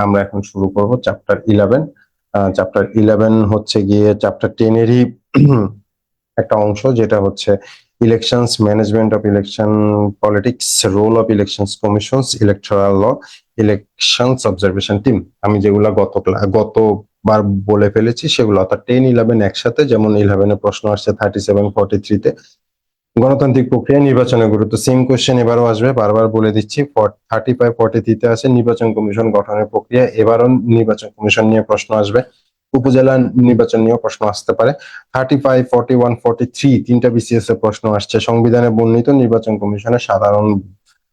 আমরা এখন শুরু করব চ্যাপ্টার 11। চ্যাপ্টার 11 হচ্ছে গিয়ে চ্যাপ্টার 10 এরই একটা অংশ, যেটা হচ্ছে elections, management of election politics, role of elections commissions, electoral law, elections observation team. আমি যেগুলা গতবার বলে ফেলেছি সেগুলো, অর্থাৎ 10, 11 একসাথে। যেমন 11 প্রশ্ন আসছে 37, 43-তে, গণতান্ত্রিক প্রক্রিয়া নির্বাচনের গুরুত্ব। সেম কোয়েশ্চেন এবারও আসবে, বারবার বলে দিচ্ছি। 35, 43-তে আছে নির্বাচন কমিশন গঠনের প্রক্রিয়া। এবারও নির্বাচন কমিশন নিয়ে প্রশ্ন আসবে। উপজেলা নির্বাচন নিয়েও প্রশ্ন আসতে পারে। 35, 41, 43 তিনটা বিসিএস এর প্রশ্ন আসছে। সংবিধানে বর্ণিত নির্বাচন কমিশনের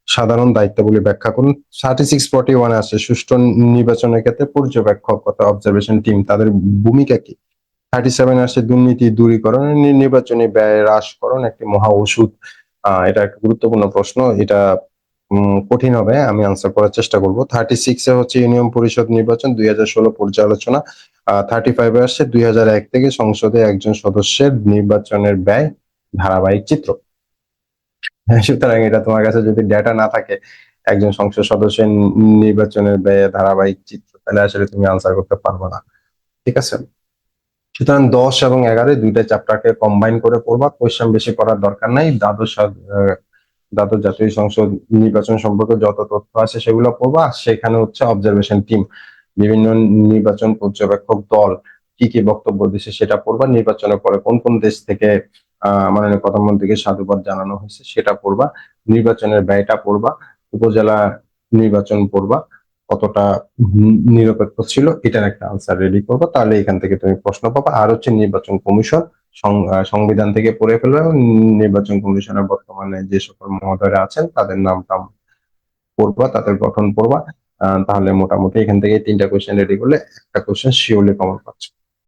সাধারণ দায়িত্বগুলি ব্যাখ্যা করুন। 36, 41 আছে সুষ্ঠু নির্বাচনের ক্ষেত্রে পর্যবেক্ষক অর্থাৎ অবজারভেশন টিম, তাদের ভূমিকা কি। 37 আসছে দুর্নীতি দূরীকরণ, নির্বাচনী ব্যয় হ্রাসকরণ একটি মহা ওষুধ। এটা একটা গুরুত্বপূর্ণ প্রশ্ন, এটা কঠিন হবে, আমি আনসার করার চেষ্টা করব। 36 এ হচ্ছে ইউনিয়ন পরিষদ নির্বাচন 2016 পর্যালোচনা। 35 এ আসছে 2001 থেকে সংসদে একজন সদস্যের নির্বাচনের ব্যয় ধারাবাহিক চিত্র। সুতরাং এটা তোমার কাছে যদি ডেটা না থাকে একজন সংসদ সদস্যের নির্বাচনের ব্যয় ধারাবাহিক চিত্র, তাহলে আসলে তুমি আনসার করতে পারবে না। ঠিক আছে, সুতরাং 10 এবং 11 দুইটা চ্যাপ্টারকে কম্বাইন করে পড়বা। কোয়েশ্চেন বেশি করার দরকার নাই। দ্বাদশ জাতীয় সংসদ নির্বাচন সম্পর্কে যত তথ্য আছে সেগুলো পড়বা। সেখানে হচ্ছে অবজারভেশন টিম, বিভিন্ন নির্বাচন পর্যবেক্ষক দল কি কি বক্তব্য দিচ্ছে সেটা পড়বা। নির্বাচনের পরে কোন কোন দেশ থেকে মাননীয় প্রধানমন্ত্রীকে সাধুবাদ জানানো হয়েছে সেটা পড়বা। নির্বাচনের ব্যয়টা পড়বা। উপজেলা নির্বাচন পড়বা, কতটা নিরপেক্ষ ছিল, এটার একটা আনসার রেডি করবো। তাহলে এখান থেকে তুমি প্রশ্ন পাবা। আর হচ্ছে নির্বাচন কমিশন, সংবিধান থেকে পড়ে ফেলবে এবং নির্বাচন কমিশনের বর্তমানে যে সকল মহোদয়রা আছেন তাদের নামটা পড়বা, তাদের গঠন পড়বা। তাহলে মোটামুটি এখান থেকে 3টা কোয়েশ্চেন রেডি করলে একটা কোয়েশ্চেন শিওরলি কমন পাচ্ছ।